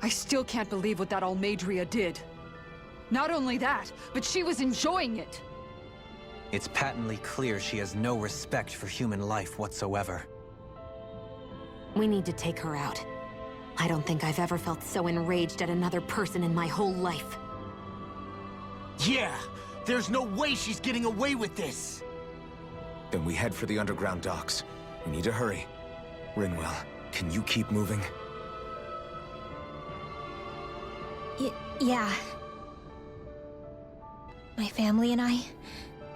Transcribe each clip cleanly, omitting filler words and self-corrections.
I still can't believe what that Almadria did. Not only that, but she was enjoying it. It's patently clear she has no respect for human life whatsoever. We need to take her out. I don't think I've ever felt so enraged at another person in my whole life. Yeah! There's no way she's getting away with this! Then we head for the underground docks. We need to hurry. Rinwell, can you keep moving? Yeah. My family and I,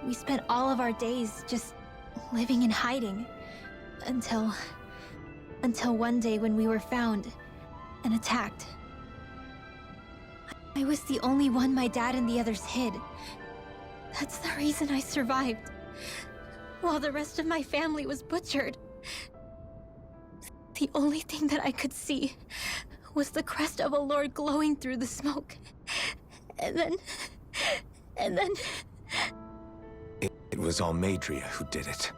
we spent all of our days just living in hiding. Until one day when we were found and attacked. I was the only one my dad and the others hid. That's the reason I survived. While the rest of my family was butchered. The only thing that I could see was the crest of a lord glowing through the smoke. And then... It was Almadria who did it.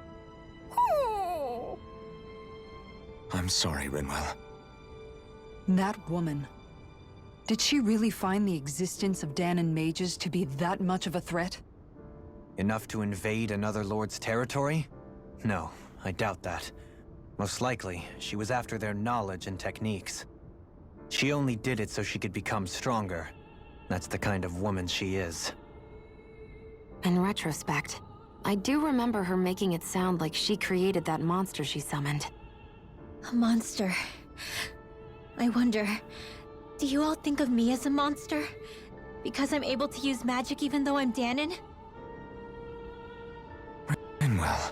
I'm sorry, Rinwell. That woman. Did she really find the existence of Dahnan mages to be that much of a threat? Enough to invade another lord's territory? No, I doubt that. Most likely, she was after their knowledge and techniques. She only did it so she could become stronger. That's the kind of woman she is. In retrospect, I do remember her making it sound like she created that monster she summoned. A monster. I wonder, do you all think of me as a monster? Because I'm able to use magic even though I'm Dahnan? Rinwell.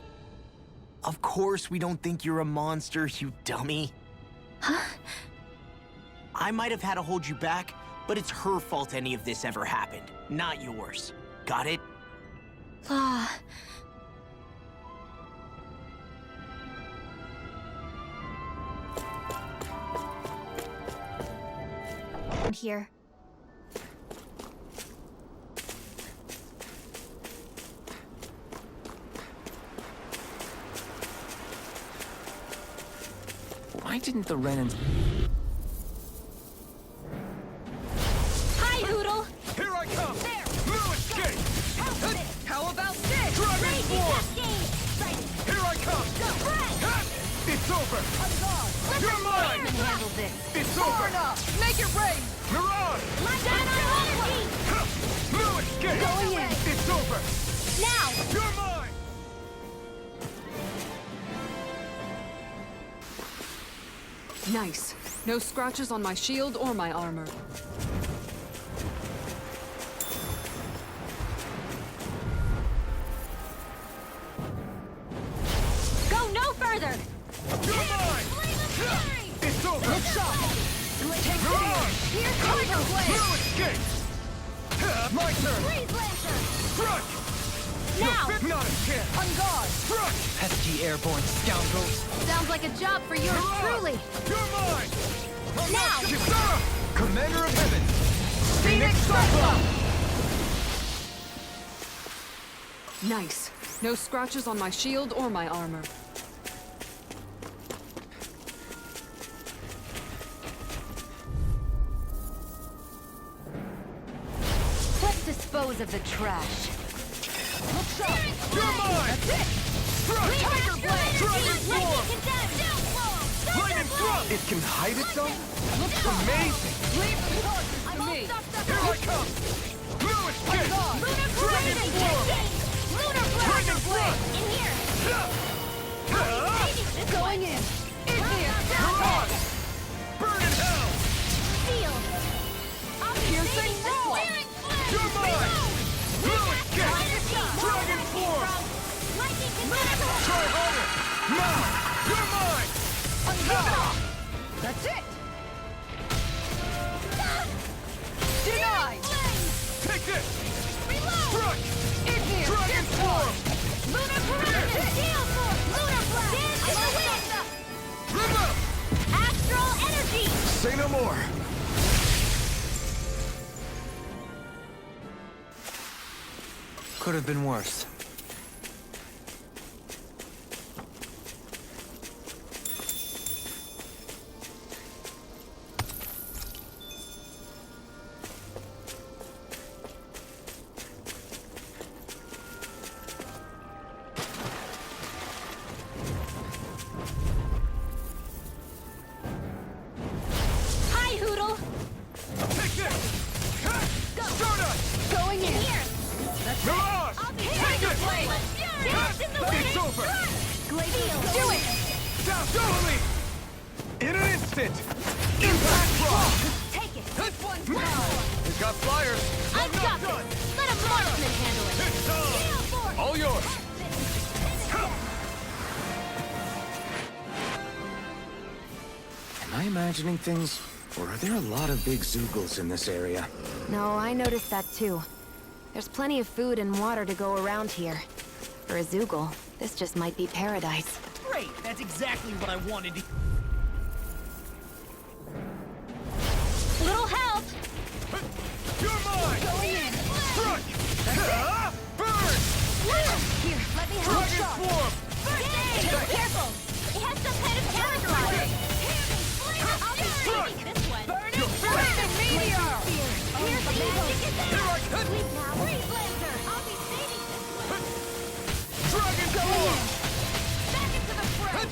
Of course we don't think you're a monster, you dummy. Huh? I might have had to hold you back, but it's her fault any of this ever happened, not yours. Got it? Here. Why didn't the Renans... Hi, Hoodle! Here I come! There! No escape! How about this? Dragon Form! Here I come! Go! Ha! It's over! You're mine! Handle this. It's Far over! enough! Make it rain! Mirage! Ha! No escape! Going in. It's over! Now! You're mine! Nice. No scratches on my shield or my armor. Go no further! You're mine! It's over! Good shot! Take Mirage! Here comes the blade! No escape! Ha! My turn! Freeze Lancer! Struck! Now! Not a chance! On guard! Struck! Pesky airborne scoundrels! Sounds like a job for yours truly! You're mine! Now! Kisara! Commander of Heaven! Phoenix Cyclone! Nice. No scratches on my shield or my armor. Let's dispose of the trash. You're mine! That's it! Struck! Tiger Blade! Dragon Form! Lightning Thrust! It can hide itself? Amazing! Leave the charges to me! Here I come! No escape! God! Dragon Form! Dragon Thrust! In here! Going in! Igneous! Mirage! Burn in hell! Field! Piercing roar! You're mine! No escape! Dragon Form! Try harder! Now! You're mine! That's it! Denied! Take this! Struck! Igneous! Dragon Form! Remember! Astral energy! Say no more! Could have been worse. Do it! Down, dually! In an instant! Impact rock! Take it! This one's mine! He's got flyers! I've got this! Let a marksman handle it! It's all yours! Am I imagining things, or are there a lot of big Zoogles in this area? No, I noticed that too. There's plenty of food and water to go around here. For a Zoogle, this just might be paradise. Great, that's exactly what I wanted to... Little help! You're mine! Going in! Strike! Burn! Here, let me help. Dragon Swarm! Be careful! It has some kind of camouflage! I'll be Strike! shooting this one! Burn it! Burn meteor! Here's the magic is Here I come! Sleep now! Freeze Blazer! I'll be saving this one! Dragon Swarm! Back into the fray!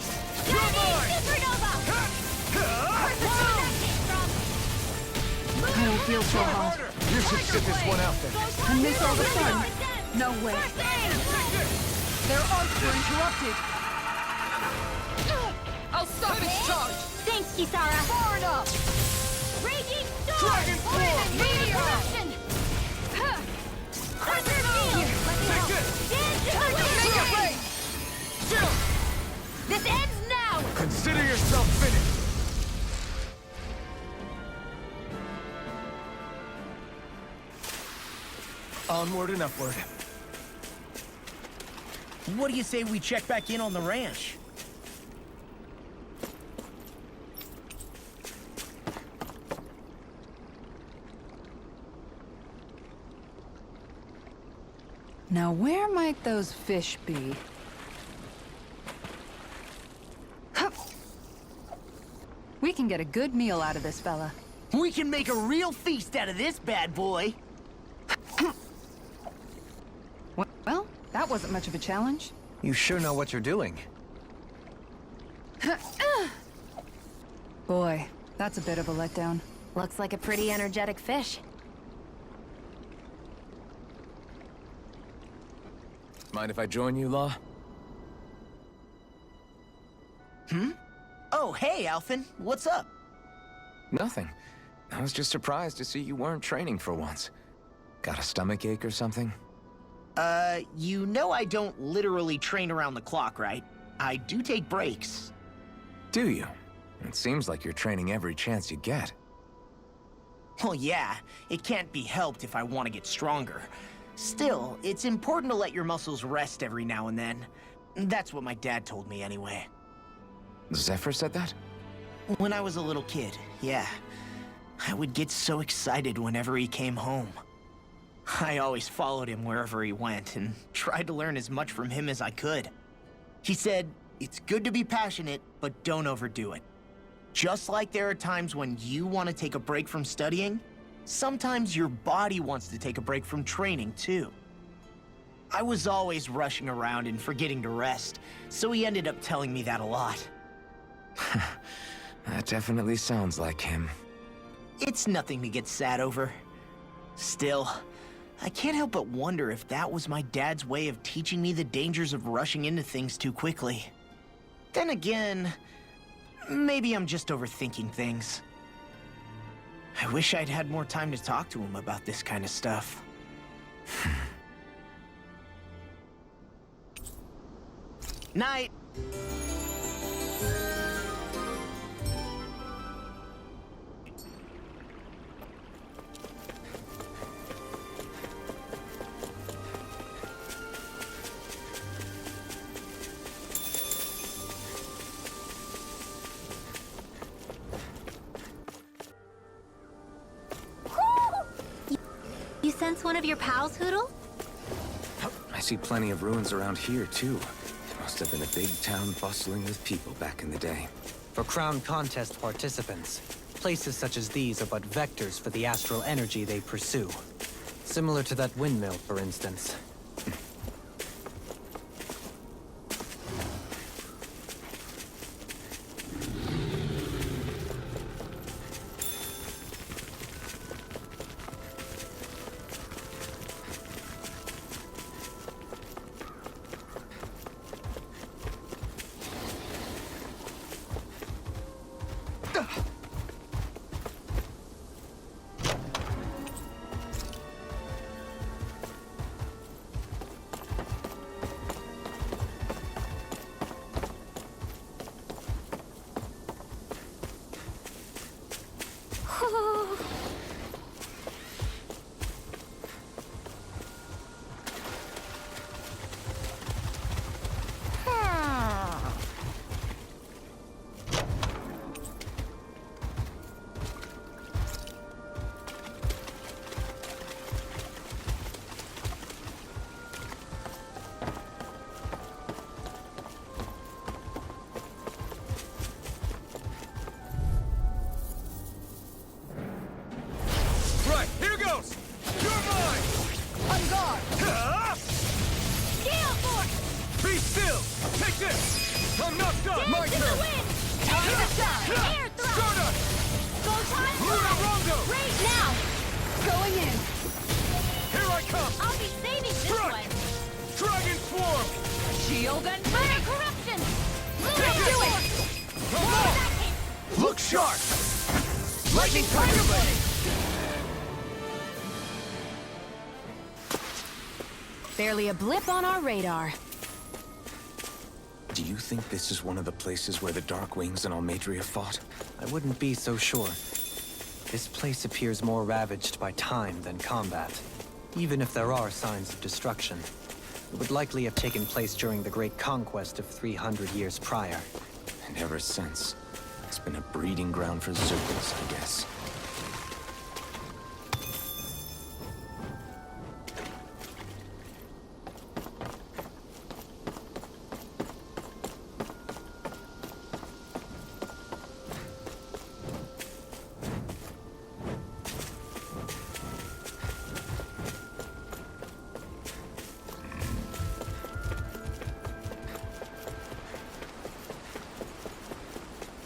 You're mine! Supernova! Where's the that came from? I don't feel so hot. You should sit this one out then. And miss all the fun. No way. First aid! Their arcs were interrupted. I'll stop its charge. Thanks, Kisara! Far enough. Raging Storm! Dragon Swarm! Meteor! Arthur Field! Let me help! Dance to the Make it wind! rain. This ends now! Consider yourself finished! Onward and upward. What do you say we check back in on the ranch? Now, where might those fish be? Hup. We can get a good meal out of this fella. We can make a real feast out of this bad boy. Well, that wasn't much of a challenge. You sure know what you're doing. Boy, that's a bit of a letdown. Looks like a pretty energetic fish. Mind if I join you, Law? Oh, hey, Alphen. What's up? Nothing. I was just surprised to see you weren't training for once. Got a stomachache or something? You know I don't literally train around the clock, right? I do take breaks. Do you? It seems like you're training every chance you get. Well, yeah, it can't be helped if I want to get stronger. Still, it's important to let your muscles rest every now and then. That's what my dad told me anyway. Zephyr said that? When I was a little kid, yeah. I would get so excited whenever he came home. I always followed him wherever he went and tried to learn as much from him as I could. He said, it's good to be passionate, but don't overdo it. Just like there are times when you want to take a break from studying, sometimes your body wants to take a break from training, too. I was always rushing around and forgetting to rest, so he ended up telling me that a lot. That definitely sounds like him. It's nothing to get sad over. Still, I can't help but wonder if that was my dad's way of teaching me the dangers of rushing into things too quickly. Then again, maybe I'm just overthinking things. I wish I'd had more time to talk to him about this kind of stuff. Night! You sense one of your pals, Hoodle? I see plenty of ruins around here, too. Must have been a big town bustling with people back in the day. For Crown Contest participants, places such as these are but vectors for the astral energy they pursue. Similar to that windmill, for instance. come! I'll be saving this Truck! one. Dragon form! Shield and fire corruption. Take Do it! it. Come on! Look sharp! Lightning Tiger Blade! Barely a blip on our radar. Do you think this is one of the places where the Dark Wings and Almadria fought? I wouldn't be so sure. This place appears more ravaged by time than combat. Even if there are signs of destruction, it would likely have taken place during the Great Conquest of 300 years prior. And ever since, it's been a breeding ground for Zergals, I guess.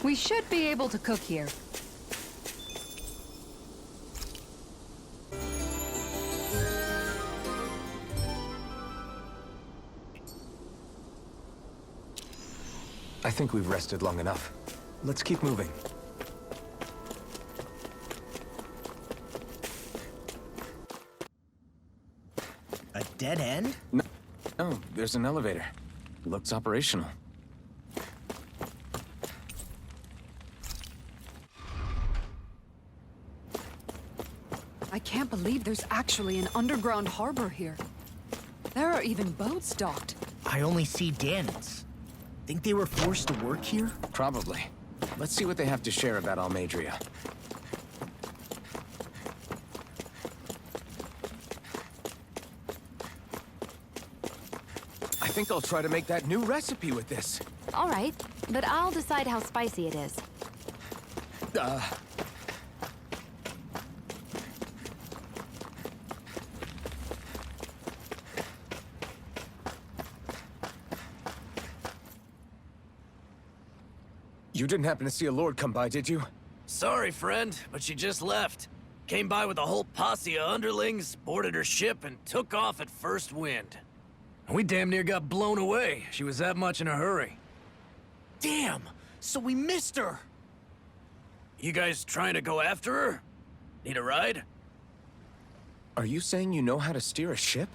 We should be able to cook here. I think we've rested long enough. Let's keep moving. A dead end? Oh, there's an elevator. Looks operational. I can't believe there's actually an underground harbor here. There are even boats docked. I only see Danans. Think they were forced to work here? Probably. Let's see what they have to share about Almadria. I think I'll try to make that new recipe with this. All right, but I'll decide how spicy it is. You didn't happen to see a lord come by, did you? Sorry, friend, but she just left. Came by with a whole posse of underlings, boarded her ship, and took off at first wind. We damn near got blown away. She was that much in a hurry. Damn! So we missed her! You guys trying to go after her? Need a ride? Are you saying you know how to steer a ship?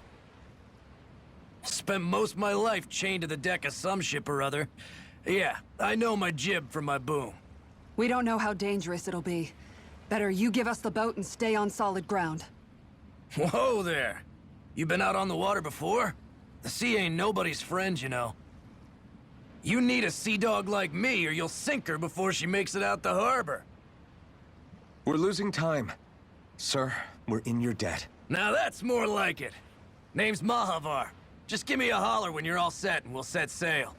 Spent most of my life chained to the deck of some ship or other. Yeah, I know my jib from my boom. We don't know how dangerous it'll be. Better you give us the boat and stay on solid ground. Whoa there! You been out on the water before? The sea ain't nobody's friend, you know. You need a sea dog like me, or you'll sink her before she makes it out the harbor. We're losing time. Sir, we're in your debt. Now that's more like it. Name's Mahavar. Just give me a holler when you're all set and we'll set sail.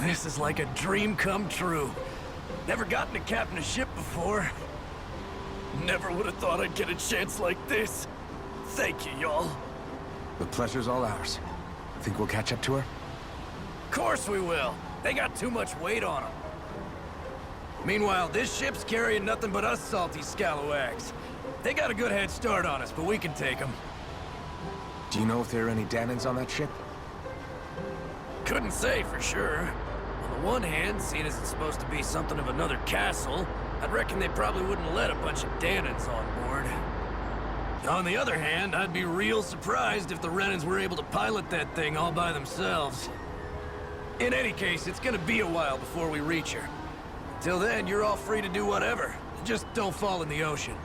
This is like a dream come true. Never gotten to captain a ship before. Never would have thought I'd get a chance like this. Thank you, y'all. The pleasure's all ours. Think we'll catch up to her? Course we will. They got too much weight on them. Meanwhile, this ship's carrying nothing but us salty scalawags. They got a good head start on us, but we can take them. Do you know if there are any Danans on that ship? Couldn't say for sure. On the one hand, seeing as it's supposed to be something of another castle, I'd reckon they probably wouldn't let a bunch of Danans on board. On the other hand, I'd be real surprised if the Renans were able to pilot that thing all by themselves. In any case, it's gonna be a while before we reach her. Till then, you're all free to do whatever. Just don't fall in the ocean.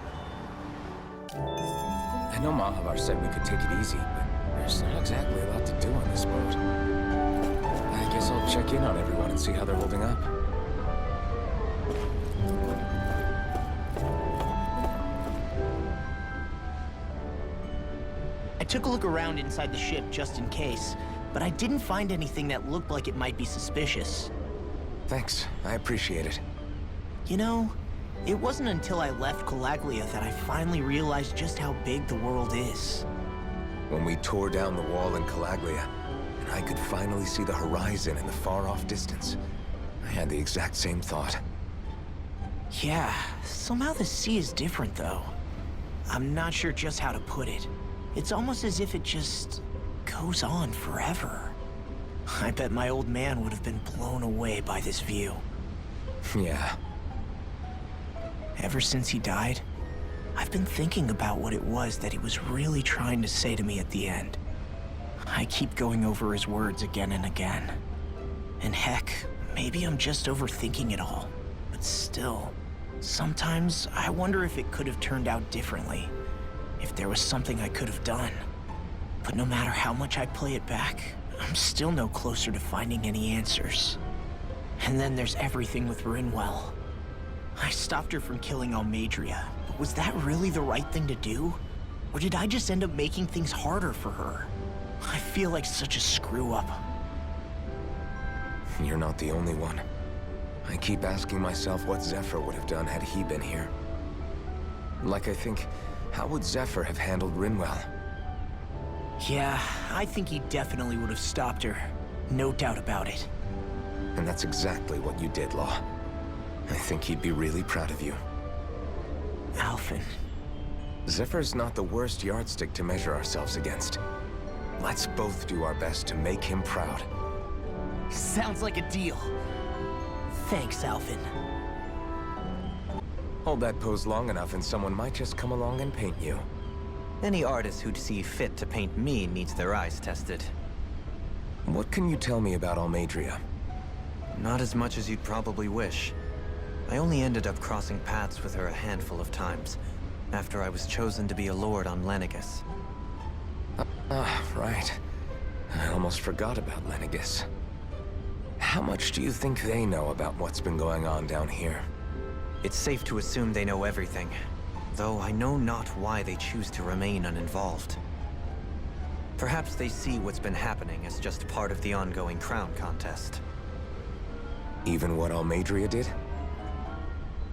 I know Mahavar said we could take it easy, but there's not exactly a lot to do on this boat. I guess I'll check in on everyone and see how they're holding up. I took a look around inside the ship just in case, but I didn't find anything that looked like it might be suspicious. Thanks, I appreciate it. You know, it wasn't until I left Calaglia that I finally realized just how big the world is. When we tore down the wall in Calaglia, and I could finally see the horizon in the far-off distance, I had the exact same thought. Yeah, somehow the sea is different, though. I'm not sure just how to put it. It's almost as if it just goes on forever. I bet my old man would have been blown away by this view. Yeah. Ever since he died, I've been thinking about what it was that he was really trying to say to me at the end. I keep going over his words again and again. And heck, maybe I'm just overthinking it all. But still, sometimes I wonder if it could have turned out differently. If there was something I could have done. But no matter how much I play it back, I'm still no closer to finding any answers. And then there's everything with Rinwell. I stopped her from killing Almadria, but was that really the right thing to do? Or did I just end up making things harder for her? I feel like such a screw-up. You're not the only one. I keep asking myself what Zephyr would have done had he been here. Like I think, how would Zephyr have handled Rinwell? Yeah, I think he definitely would have stopped her. No doubt about it. And that's exactly what you did, Law. I think he'd be really proud of you. Alphen. Zephyr's not the worst yardstick to measure ourselves against. Let's both do our best to make him proud. Sounds like a deal. Thanks, Alphen. Hold that pose long enough and someone might just come along and paint you. Any artist who'd see fit to paint me needs their eyes tested. What can you tell me about Almadria? Not as much as you'd probably wish. I only ended up crossing paths with her a handful of times, after I was chosen to be a lord on Lenegis. Right. I almost forgot about Lenegis. How much do you think they know about what's been going on down here? It's safe to assume they know everything, though I know not why they choose to remain uninvolved. Perhaps they see what's been happening as just part of the ongoing crown contest. Even what Almadria did?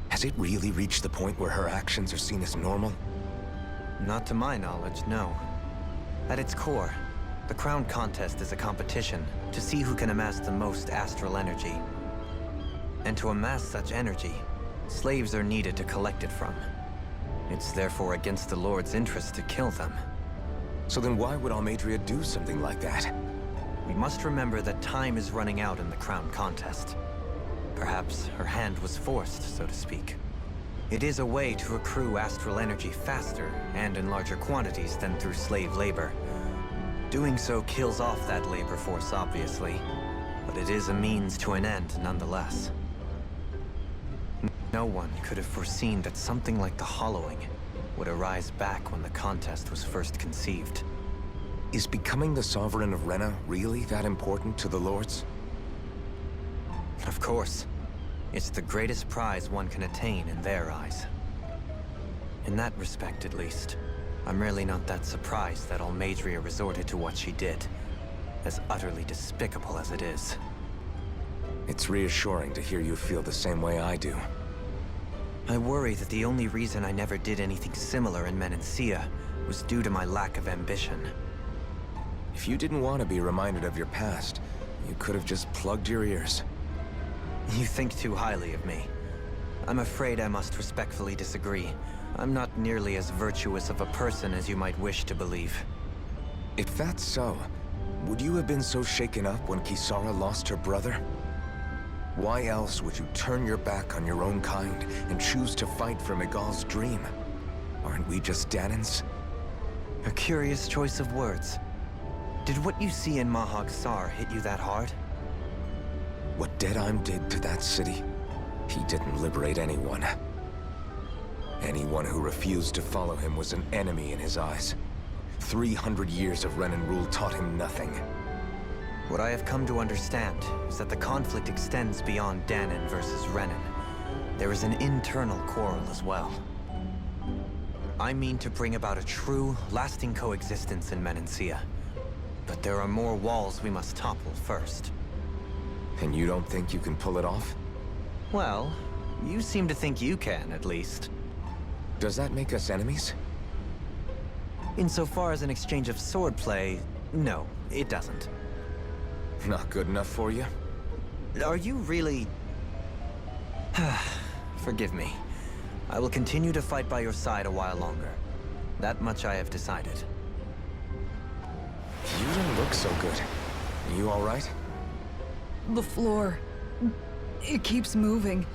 Has it really reached the point where her actions are seen as normal? Not to my knowledge, no. At its core, the crown contest is a competition to see who can amass the most astral energy. And to amass such energy, slaves are needed to collect it from. It's therefore against the Lord's interest to kill them. So then why would Almadria do something like that? We must remember that time is running out in the crown contest. Perhaps her hand was forced, so to speak. It is a way to accrue astral energy faster and in larger quantities than through slave labor. Doing so kills off that labor force, obviously, but it is a means to an end nonetheless. No one could have foreseen that something like the Hollowing would arise back when the contest was first conceived. Is becoming the Sovereign of Rena really that important to the Lords? Of course. It's the greatest prize one can attain in their eyes. In that respect, at least, I'm really not that surprised that Almadria resorted to what she did, as utterly despicable as it is. It's reassuring to hear you feel the same way I do. I worry that the only reason I never did anything similar in Menancia was due to my lack of ambition. If you didn't want to be reminded of your past, you could have just plugged your ears. You think too highly of me. I'm afraid I must respectfully disagree. I'm not nearly as virtuous of a person as you might wish to believe. If that's so, would you have been so shaken up when Kisara lost her brother? Why else would you turn your back on your own kind and choose to fight for Miguel's dream? Aren't we just Danans? A curious choice of words. Did what you see in Mahag Sar hit you that hard? What Deadheim did to that city, he didn't liberate anyone. Anyone who refused to follow him was an enemy in his eyes. 300 years of Renan rule taught him nothing. What I have come to understand is that the conflict extends beyond Danan versus Renan. There is an internal quarrel as well. I mean to bring about a true, lasting coexistence in Menancia. But there are more walls we must topple first. And you don't think you can pull it off? Well, you seem to think you can, at least. Does that make us enemies? Insofar as an exchange of swordplay, no, it doesn't. Not good enough for you? Are you really... Forgive me. I will continue to fight by your side a while longer. That much I have decided. You don't look so good. You all right? The floor. It keeps moving.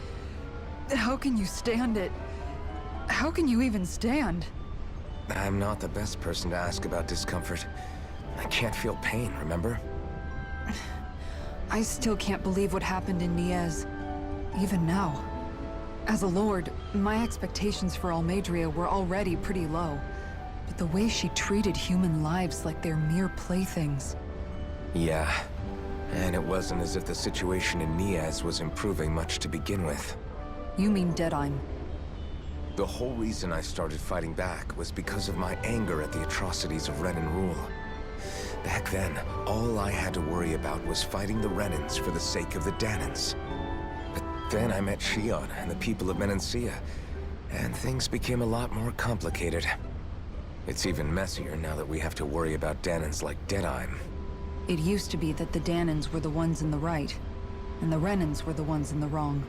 How can you stand it? How can you even stand? I'm not the best person to ask about discomfort. I can't feel pain, remember? I still can't believe what happened in Niez. Even now. As a lord, my expectations for Almadria were already pretty low. But the way she treated human lives like they're mere playthings. Yeah. And it wasn't as if the situation in Niez was improving much to begin with. You mean Deadheim. The whole reason I started fighting back was because of my anger at the atrocities of Renan rule. Back then, all I had to worry about was fighting the Renans for the sake of the Danans. But then I met Shion and the people of Menancia, and things became a lot more complicated. It's even messier now that we have to worry about Danans like Deadheim. It used to be that the Danans were the ones in the right, and the Renans were the ones in the wrong.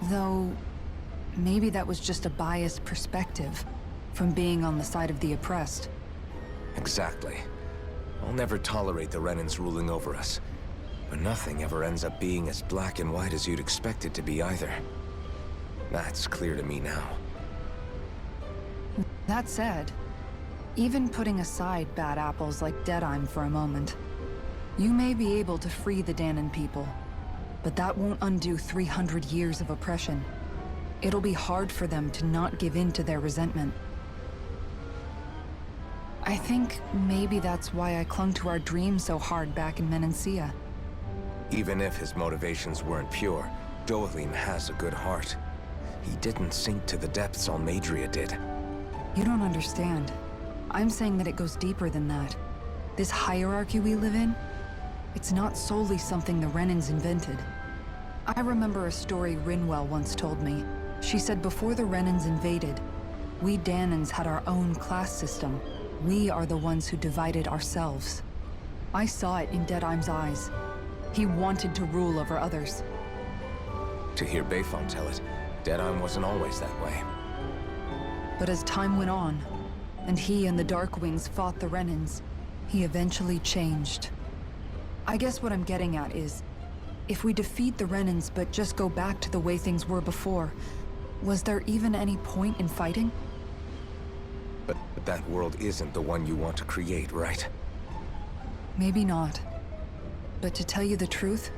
Though, maybe that was just a biased perspective from being on the side of the oppressed. Exactly. I'll never tolerate the Renans ruling over us. But nothing ever ends up being as black and white as you'd expect it to be either. That's clear to me now. That said, even putting aside bad apples like Deadheim for a moment, you may be able to free the Danan people, but that won't undo 300 years of oppression. It'll be hard for them to not give in to their resentment. I think maybe that's why I clung to our dream so hard back in Menancia. Even if his motivations weren't pure, Dohalim has a good heart. He didn't sink to the depths Almadria did. You don't understand. I'm saying that it goes deeper than that. This hierarchy we live in, it's not solely something the Renans invented. I remember a story Rinwell once told me. She said before the Renans invaded, we Danans had our own class system. We are the ones who divided ourselves. I saw it in Deadheim's eyes. He wanted to rule over others. To hear Bayfon tell it, Deadheim wasn't always that way. But as time went on, and he and the Darkwings fought the Renans, he eventually changed. I guess what I'm getting at is, if we defeat the Renans but just go back to the way things were before, was there even any point in fighting? But that world isn't the one you want to create, right? Maybe not. But to tell you the truth,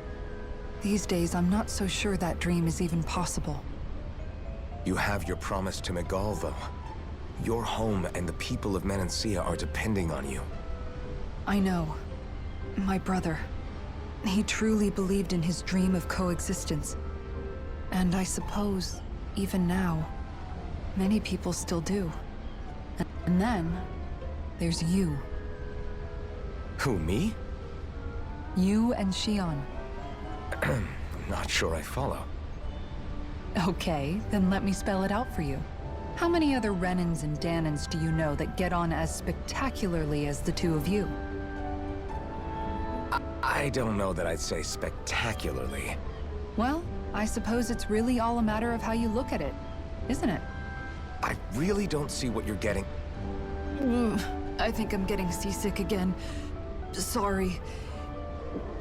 these days I'm not so sure that dream is even possible. You have your promise to Megal, though. Your home and the people of Menancia are depending on you. I know. My brother. He truly believed in his dream of coexistence. And I suppose, even now, many people still do. And then, there's you. Who, me? You and Shion. Not sure I follow. Okay, then let me spell it out for you. How many other Renans and Danans do you know that get on as spectacularly as the two of you? I don't know that I'd say spectacularly. Well, I suppose it's really all a matter of how you look at it, isn't it? I really don't see what you're getting. I think I'm getting seasick again. Sorry.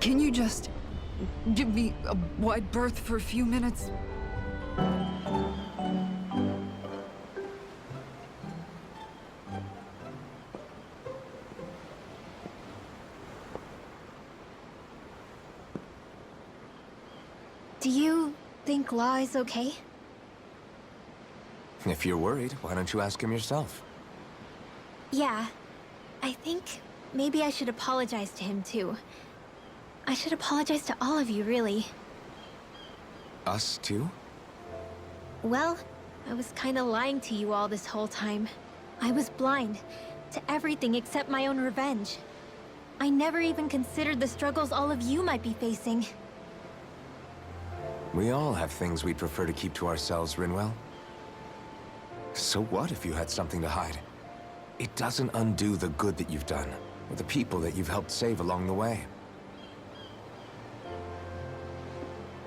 Can you just give me a wide berth for a few minutes? Do you think Law is okay? If you're worried, why don't you ask him yourself? Yeah. I think maybe I should apologize to him too. I should apologize to all of you, really. Us too? Well, I was kinda lying to you all this whole time. I was blind to everything except my own revenge. I never even considered the struggles all of you might be facing. We all have things we'd prefer to keep to ourselves, Rinwell. So what if you had something to hide? it doesn't undo the good that you've done, or the people that you've helped save along the way.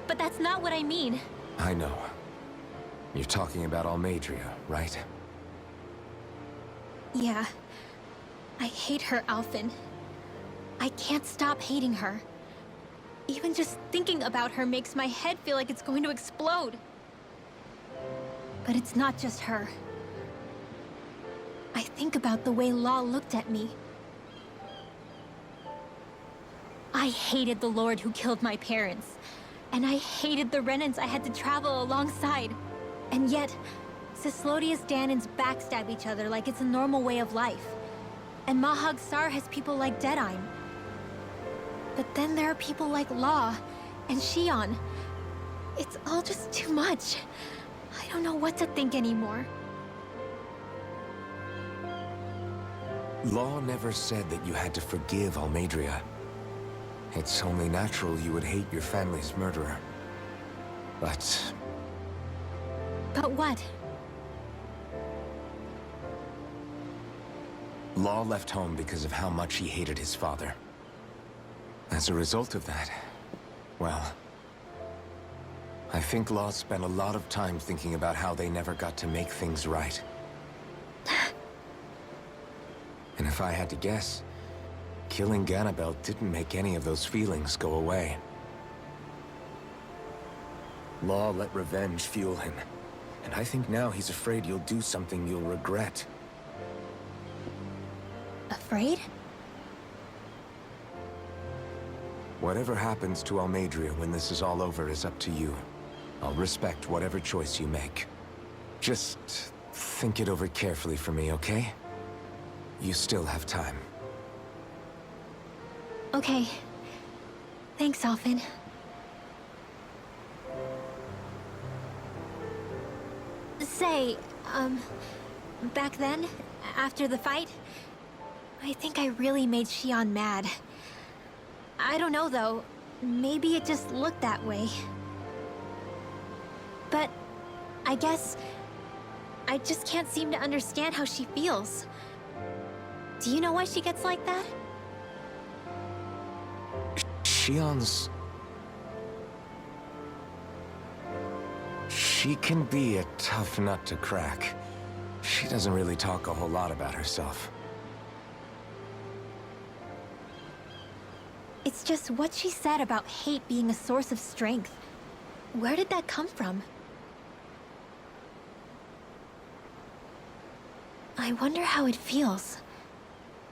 But that's not what I mean. I know. You're talking about Almadria, right? Yeah. I hate her, Alphen. I can't stop hating her. Even just thinking about her makes my head feel like it's going to explode. But it's not just her. I think about the way Law looked at me. I hated the Lord who killed my parents. And I hated the Renans I had to travel alongside. And yet, Cyslodia's Danans backstab each other like it's a normal way of life. And Mahag Sar has people like Deadeye. But then there are people like Law and Shion. It's all just too much. I don't know what to think anymore. Law never said that you had to forgive Almadria. It's only natural you would hate your family's murderer. But what? Law left home because of how much he hated his father. As a result of that, well, I think Law spent a lot of time thinking about how they never got to make things right. And if I had to guess, killing Ganabel didn't make any of those feelings go away. Law let revenge fuel him, and I think now he's afraid you'll do something you'll regret. Afraid? Whatever happens to Almadria when this is all over is up to you. I'll respect whatever choice you make. Just think it over carefully for me, okay? You still have time. Okay. Thanks, Alphen. Say, back then, after the fight, I think I really made Shion mad. I don't know, though. Maybe it just looked that way. But I guess I just can't seem to understand how she feels. Do you know why she gets like that? Shion's... She can be a tough nut to crack. She doesn't really talk a whole lot about herself. It's just what she said about hate being a source of strength. Where did that come from? I wonder how it feels,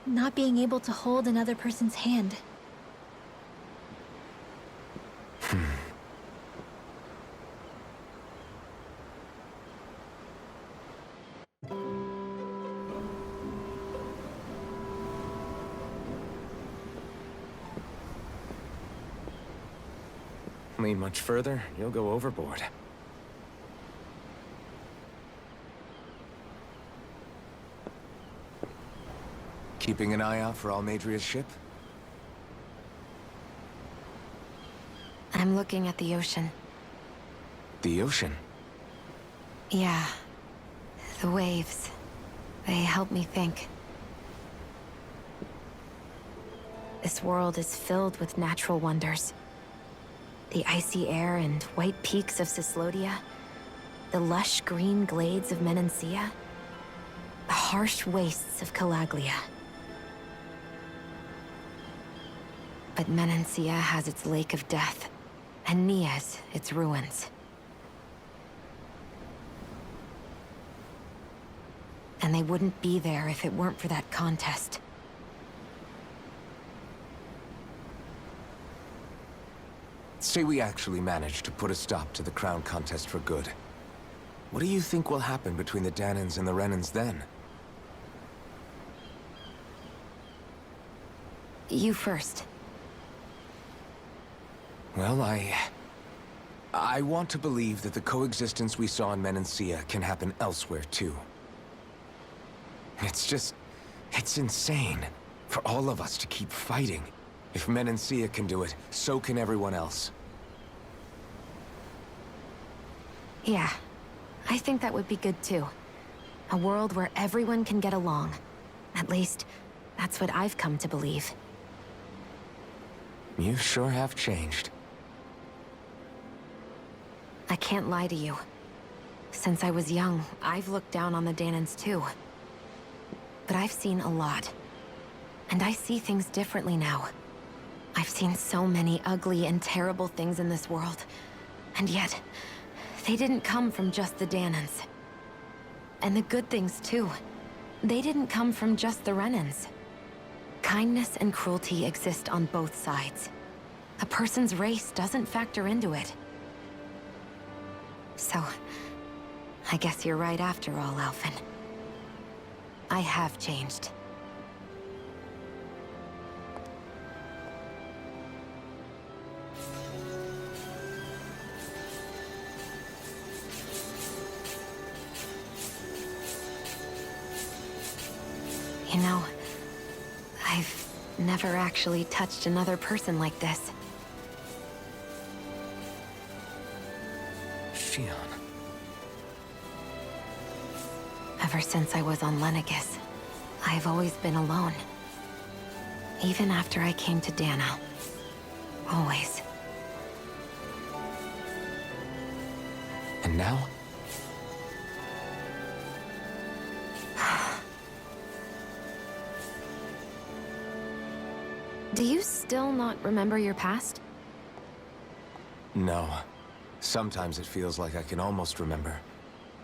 not being able to hold another person's hand. Lean much further, you'll go overboard. Keeping an eye out for Almadria's ship? I'm looking at the ocean. The ocean? Yeah. The waves. They help me think. This world is filled with natural wonders. The icy air and white peaks of Cyslodia. The lush green glades of Menancia. The harsh wastes of Calaglia. But Menancia has its Lake of Death, and Nias its ruins. And they wouldn't be there if it weren't for that contest. Say we actually manage to put a stop to the crown contest for good. What do you think will happen between the Danans and the Renans then? You first. Well, I want to believe that the coexistence we saw in Menancia can happen elsewhere, too. It's insane for all of us to keep fighting. If Menancia can do it, so can everyone else. Yeah, I think that would be good too. A world where everyone can get along. At least, that's what I've come to believe. You sure have changed. I can't lie to you. Since I was young, I've looked down on the Danans too. But I've seen a lot. And I see things differently now. I've seen so many ugly and terrible things in this world. And yet, they didn't come from just the Danans. And the good things too. They didn't come from just the Renans. Kindness and cruelty exist on both sides. A person's race doesn't factor into it. So, I guess you're right after all, Alphen. I have changed. You know, I've never actually touched another person like this. Shion. Ever since I was on Lenegis, I've always been alone. Even after I came to Dana. Always. And now? Do you still not remember your past? No. Sometimes it feels like I can almost remember.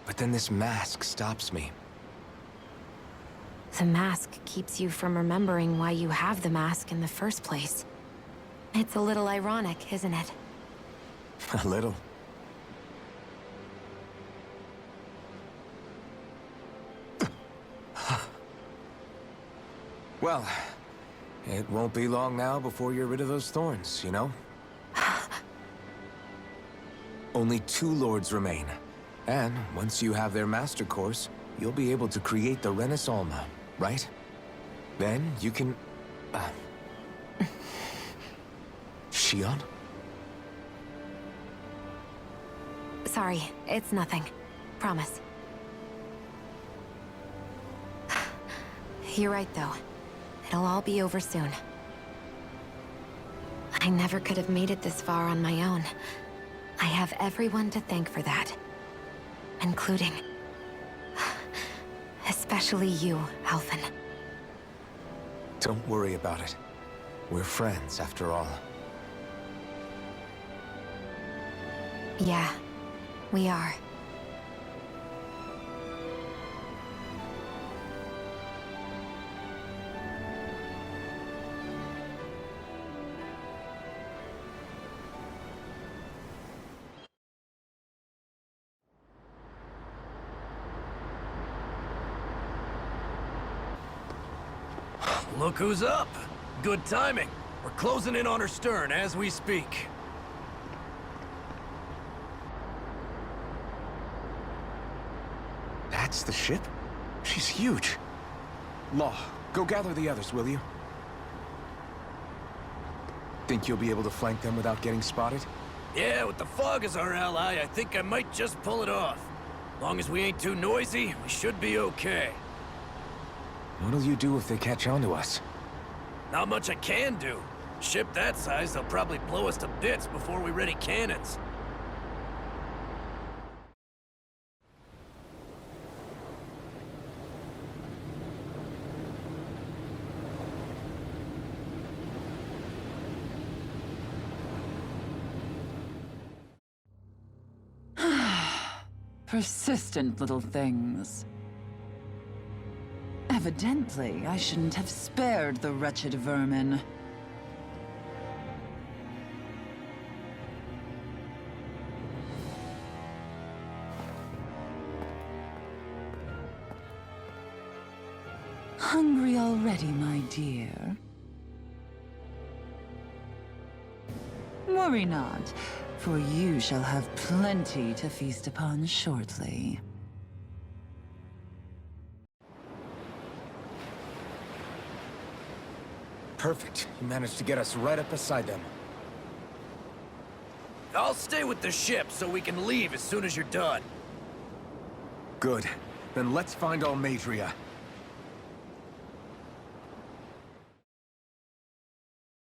But then this mask stops me. The mask keeps you from remembering why you have the mask in the first place. It's a little ironic, isn't it? A little. Well, it won't be long now before you're rid of those thorns, you know? Only 2 lords remain. And once you have their master course, you'll be able to create the Renis Alma, right? Then you can... Shion? Sorry, it's nothing. Promise. You're right, though. It'll all be over soon. I never could have made it this far on my own. I have everyone to thank for that. Including... especially you, Alphen. Don't worry about it. We're friends, after all. Yeah, we are. Look who's up! Good timing. We're closing in on her stern as we speak. That's the ship? She's huge. Law, go gather the others, will you? Think you'll be able to flank them without getting spotted? Yeah, with the fog as our ally, I think I might just pull it off. Long as we ain't too noisy, we should be okay. What'll you do if they catch on to us? Not much I can do. Ship that size, they'll probably blow us to bits before we ready cannons. Persistent little things. Evidently, I shouldn't have spared the wretched vermin. Hungry already, my dear? Worry not, for you shall have plenty to feast upon shortly. Perfect. You managed to get us right up beside them. I'll stay with the ship so we can leave as soon as you're done. Good. Then let's find Almadria.